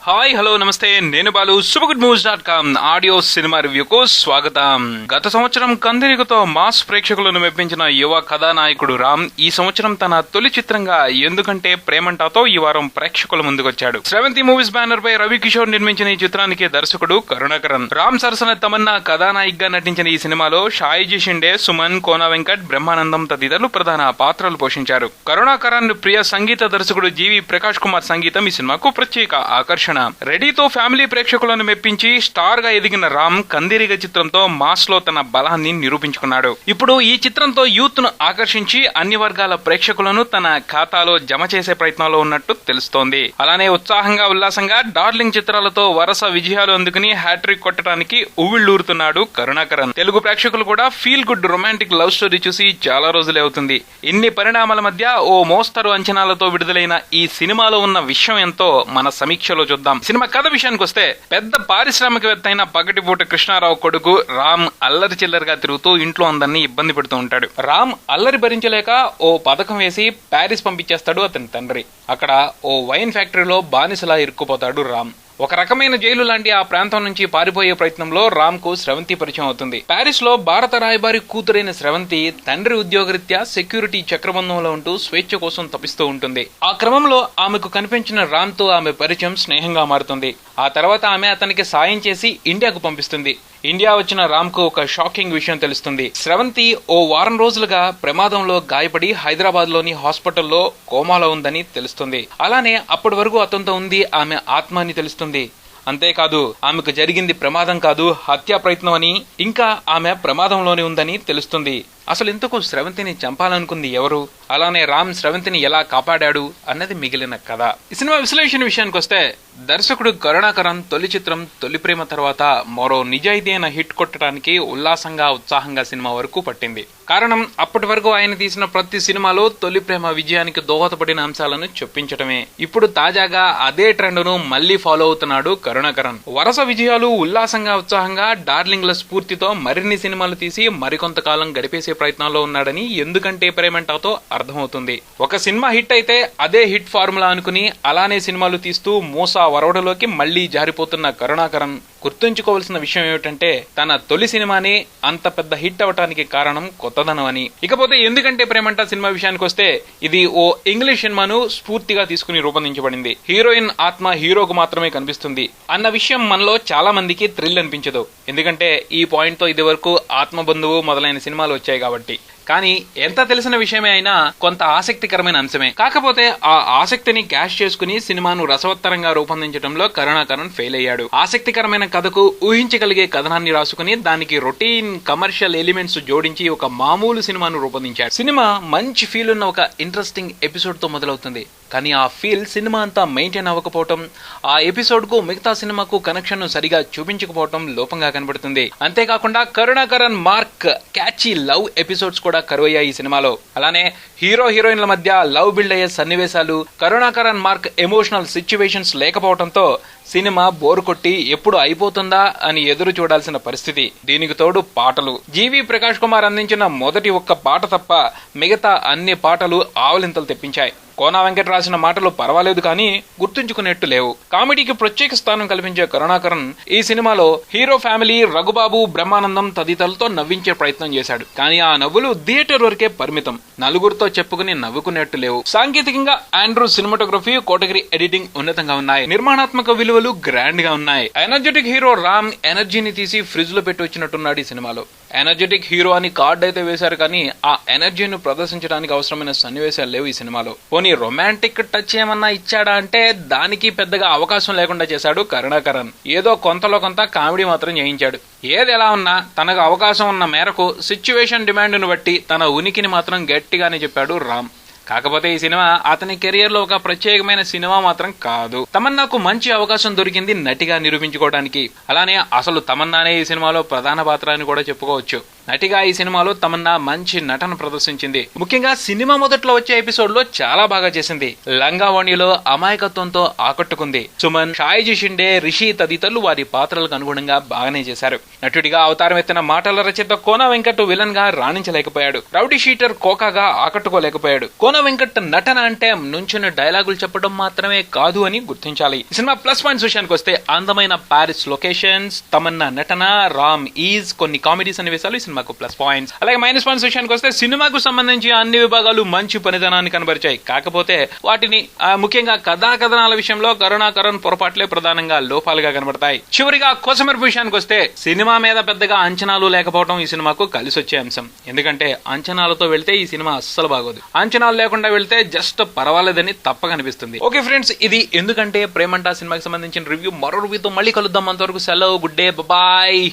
Hi hello నమస్తే, నేను Balu. supergoodmovies.com audio cinema రివ్యూకు స్వాగతం. గత సంవత్సరం కందిరిగతో మాస్ ప్రేక్షకులను మెప్పించిన యువ కథానాయకుడు రామ్ ఈ సంవత్సరం తన తొలి చిత్రంగా ఎందుకంటే ప్రేమంటాతో ఈ వారం ప్రేక్షకుల ముందుకొచ్చాడు. శ్రవంతి మూవీస్ బ్యానర్ పై రవి కిషోర్ నిర్మించిన ఈ చిత్రానికి దర్శకుడు కరుణాకరన్. రామ్ సరసన తమన్నా కథానాయిక్ గా నటించిన ఈ సినిమాలో షాయిజీ షిండే, సుమన్, కోన వెంకట్, బ్రహ్మానందం తదితరులు ప్రధాన పాత్రలు పోషించారు. కరుణాకరన్ ప్రియ సంగీత దర్శకుడు జీవి ప్రకాష్ కుమార్ సంగీతం ఈ సినిమాకు ప్రత్యేక ఆకర్షణ. రెడీతో ఫ్యామిలీ ప్రేక్షకులను మెప్పించి స్టార్ గా ఎదిగిన రామ్ కందిరిగ చిత్రంతో మాస్ లో తన బలాన్ని నిరూపించుకున్నాడు. ఇప్పుడు ఈ చిత్రంతో యూత్ ను ఆకర్షించి అన్ని వర్గాల ప్రేక్షకులను తన ఖాతాలో జమ చేసే ప్రయత్నంలో ఉన్నట్టు తెలుస్తోంది. అలానే ఉత్సాహంగా ఉల్లాసంగా డార్లింగ్ చిత్రాలతో వరుస విజయాలు అందుకుని హ్యాట్రిక్ కొట్టడానికి ఉవ్విళ్లూరుతున్నాడు కరుణాకరన్. తెలుగు ప్రేక్షకులు కూడా feel good romantic love story చూసి చాలా రోజులే అవుతుంది. ఇన్ని పరిణామాల మధ్య ఓ మోస్తరు అంచనాలతో విడుదలైన ఈ సినిమాలో ఉన్న విషయం ఎంతో మన సమీక్షలో చూద్దాం. సినిమా కథ విషయానికి వస్తే, పెద్ద పారిశ్రామికవేత్త అయిన పగటిపూట కృష్ణారావు కొడుకు రామ్ అల్లరి చిల్లరగా తిరుగుతూ ఇంట్లో అందరినీ ఇబ్బంది పెడుతూ ఉంటాడు. రామ్ అల్లరి భరించలేక ఓ పథకం వేసి ప్యారిస్ పంపించేస్తాడు అతని తండ్రి. అక్కడ ఓ వైన్ ఫ్యాక్టరీలో బానిసలా ఇరుక్కుపోతాడు రామ్. ఒక రకమైన జైలు లాంటి ఆ ప్రాంతం నుంచి పారిపోయే ప్రయత్నంలో రామ్ కు శ్రవంతి పరిచయం అవుతుంది. ప్యారిస్ లో భారత రాయబారి కూతురైన శ్రవంతి తండ్రి ఉద్యోగరీత్యా సెక్యూరిటీ చక్రబంధంలో ఉంటూ స్వేచ్ఛ కోసం తపిస్తూ ఉంటుంది. ఆ క్రమంలో ఆమెకు కనిపించిన రామ్ తో ఆమె పరిచయం స్నేహంగా మారుతుంది. ఆ తర్వాత ఆమె అతనికి సాయం చేసి ఇండియాకు పంపిస్తుంది. ఇండియా వచ్చిన రామ్ కు ఒక షాకింగ్ విషయం తెలుస్తుంది. శ్రవంతి ఓ వారం రోజులుగా ప్రమాదంలో గాయపడి హైదరాబాద్ లోని హాస్పిటల్లో కోమాలో ఉందని తెలుస్తుంది. అలానే అప్పటి వరకు అతనితో ఉంది ఆమె ఆత్మ అని తెలుస్తుంది. అంతేకాదు, ఆమెకు జరిగింది ప్రమాదం కాదు, హత్యా ప్రయత్నం అని, ఇంకా ఆమె ప్రమాదంలోనే ఉందని తెలుస్తుంది. అసలు ఇంతకు శ్రవంతిని చంపాలనుకుంది ఎవరు? అలానే రామ్ శ్రవంతిని ఎలా కాపాడాడు అన్నది మిగిలిన కథ. ఈ సినిమా విశ్లేషణ విషయానికి వస్తే, దర్శకుడు కరుణాకరన్ తొలి చిత్రం తొలి ప్రేమ తర్వాత మరో నిజాయితీ అయిన హిట్ కొట్టడానికి ఉల్లాసంగా ఉత్సాహంగా సినిమా వరకు పట్టింది. కారణం, అప్పటి వరకు ఆయన తీసిన ప్రతి సినిమాలో తొలి ప్రేమ విజయానికి దోహదపడిన అంశాలను చొప్పించటమే. ఇప్పుడు తాజాగా అదే ట్రెండ్ ను మళ్లీ ఫాలో అవుతున్నాడు కరుణాకరన్. వరుస విజయాలు, ఉల్లాసంగా ఉత్సాహంగా డార్లింగ్ల స్ఫూర్తితో మరిన్ని సినిమాలు తీసి మరికొంతకాలం గడిపేసే ప్రయత్నంలో ఉన్నాడని ఎందుకంటే ప్రేమంటాతో అర్థమవుతుంది. ఒక సినిమా హిట్ అయితే అదే హిట్ ఫార్ములా అనుకుని అలానే సినిమాలు తీస్తూ మూసా వరవడలోకి మళ్లీ జారిపోతున్న కరుణాకరన్ గుర్తుంచుకోవాల్సిన విషయం ఏమిటంటే, తన తొలి సినిమానే అంత పెద్ద హిట్ అవటానికి కారణం కొత్తదనం అని. ఇకపోతే ఎందుకంటే ప్రేమంట సినిమా విషయానికి వస్తే, ఇది ఓ ఇంగ్లీష్ సినిమాను స్ఫూర్తిగా తీసుకుని రూపొందించబడింది. హీరోయిన్ ఆత్మ హీరోకు మాత్రమే కనిపిస్తుంది అన్న విషయం మనలో చాలా మందికి థ్రిల్ అనిపించదు. ఎందుకంటే ఈ పాయింట్ తో ఇది వరకు ఆత్మబంధువు మొదలైన సినిమాలు వచ్చాయి కాబట్టి. కానీ ఎంత తెలిసిన విషయమే అయినా కొంత ఆసక్తికరమైన అంశమే. కాకపోతే ఆ ఆసక్తిని క్యాష్ చేసుకుని సినిమాను రసవత్తరంగా రూపొందించడంలో కరుణాకరన్ ఫెయిల్ అయ్యాడు. ఆసక్తికరమైన కథకు ఊహించగలిగే కథనాన్ని రాసుకుని దానికి రొటీన్ కమర్షియల్ ఎలిమెంట్స్ జోడించి ఒక మామూలు సినిమాను రూపొందించాడు. సినిమా మంచి ఫీల్ ఉన్న ఒక ఇంట్రెస్టింగ్ ఎపిసోడ్ తో మొదలవుతుంది. కానీ ఆ ఫీల్ సినిమా అంతా మెయింటైన్ అవ్వకపోవటం, ఆ ఎపిసోడ్ కు మిగతా సినిమాకు కనెక్షన్ ను సరిగా చూపించకపోవటం లోపంగా కనబడుతుంది. అంతేకాకుండా Karunakaran mark catchy love episodes కూడా కరువయ్యాయి ఈ సినిమాలో. అలానే హీరో హీరోయిన్ల మధ్య లవ్ బిల్డ్ అయ్యే సన్నివేశాలు, కరుణాకరన్ మార్క్ ఎమోషనల్ సిచ్యువేషన్స్ లేకపోవడంతో సినిమా బోరు కొట్టి ఎప్పుడు అయిపోతుందా అని ఎదురు చూడాల్సిన పరిస్థితి. దీనికి తోడు పాటలు. జీవి ప్రకాష్ కుమార్ అందించిన మొదటి ఒక్క పాట తప్ప మిగతా అన్ని పాటలు ఆవలింతలు తెప్పించాయి. కోన వెంకట్ రాసిన మాటలు పర్వాలేదు కానీ గుర్తుంచుకునేట్టు లేవు. కామెడీకి ప్రత్యేక స్థానం కల్పించే కరుణాకరన్ ఈ సినిమాలో హీరో ఫ్యామిలీ, రఘుబాబు, బ్రహ్మానందం తదితరులతో నవ్వించే ప్రయత్నం చేశాడు. కానీ ఆ నవ్వులు థియేటర్ వరకే పరిమితం. నలుగురితో చెప్పుకుని నవ్వుకునేట్టు లేవు. సాంకేతికంగా ఆండ్రూ సినిమాటోగ్రఫీ, కోటగిరి ఎడిటింగ్ ఉన్నతంగా ఉన్నాయి. నిర్మాణాత్మక విలువలు గ్రాండ్ గా ఉన్నాయి. ఎనర్జెటిక్ హీరో రామ్ ఎనర్జీని తీసి ఫ్రిడ్జ్ లో పెట్టి వచ్చినట్టున్నాడు ఈ సినిమాలో. ఎనర్జెటిక్ హీరో అని కార్డు అయితే వేశారు కానీ ఆ ఎనర్జీని ప్రదర్శించడానికి అవసరమైన సన్నివేశాలు లేవు ఈ సినిమాలో. పోనీ రొమాంటిక్ టచ్ ఏమన్నా ఇచ్చాడా అంటే దానికి పెద్దగా అవకాశం లేకుండా చేశాడు కరుణాకరన్. ఏదో కొంతలో కొంత కామెడీ మాత్రం చేయించాడు. ఏది ఎలా ఉన్నా తనకు అవకాశం ఉన్న మేరకు సిచ్యువేషన్ డిమాండ్ ను బట్టి తన ఉనికిని మాత్రం గట్టిగానే చెప్పాడు రామ్. కాకపోతే ఈ సినిమా అతని కెరియర్ లో ఒక ప్రత్యేకమైన సినిమా మాత్రం కాదు. తమన్నాకు మంచి అవకాశం దొరికింది నటిగా నిరూపించుకోవడానికి. అలానే అసలు తమన్నానే ఈ సినిమాలో ప్రధాన పాత్ర అని కూడా చెప్పుకోవచ్చు. నటిగా ఈ సినిమాలో తమన్నా మంచి నటన ప్రదర్శించింది. ముఖ్యంగా సినిమా మొదట్లో వచ్చే ఎపిసోడ్ లో చాలా బాగా చేసింది. లంగావణిలో అమాయకత్వంతో ఆకట్టుకుంది. సుమన్, షాయిజీ షిండే, రిషి తదితరులు వారి పాత్రలకు అనుగుణంగా బాగానే చేశారు. నటుడిగా అవతారం ఎత్తిన మాటల రచయిత కోన వెంకట్ విలన్ గా రాణించలేకపోయాడు. రౌడీ షీటర్ కోకాగా ఆకట్టుకోలేకపోయాడు. కోన వెంకట్ నటన అంటే నుంచుని డైలాగులు చెప్పడం మాత్రమే కాదు అని గుర్తించాలి. ఈ సినిమా ప్లస్ పాయింట్స్ విషయానికి వస్తే అందమైన పారిస్ లొకేషన్స్, తమన్నా నటన, రామ్ ఈజ్, కొన్ని కామెడీ సన్నివేశాలు ఈ సినిమాకు ప్లస్ పాయింట్స్. అలాగే మైనస్ పాయింట్స్ విషయానికి వస్తే సినిమాకు సంబంధించి అన్ని విభాగాలు మంచి పనితనాన్ని కనబరిచాయి. కాకపోతే వాటిని ముఖ్యంగా కథాకథనాల విషయంలో కరుణాకరన్ పొరపాట్లే ప్రధానంగా లోపాలుగా కనబడతాయి. చివరిగా కొసమెరుపు విషయానికి వస్తే సినిమా మీద పెద్దగా అంచనాలు లేకపోవడం ఈ సినిమాకు కలిసొచ్చే అంశం. ఎందుకంటే అంచనాలతో వెళ్తే ఈ సినిమా అస్సలు బాగోదు. అంచనాలు లేకుండా వెళ్తే జస్ట్ పర్వాలేదని తప్పక అనిపిస్తుంది. ఓకే ఫ్రెండ్స్, ఇది ఎందుకంటే ప్రేమంట సినిమాకి సంబంధించిన రివ్యూ. మరో రివ్యూతో మళ్ళీ కలుద్దాం. అంతవరకు సెలవు, గుడ్ డే, బాయ్.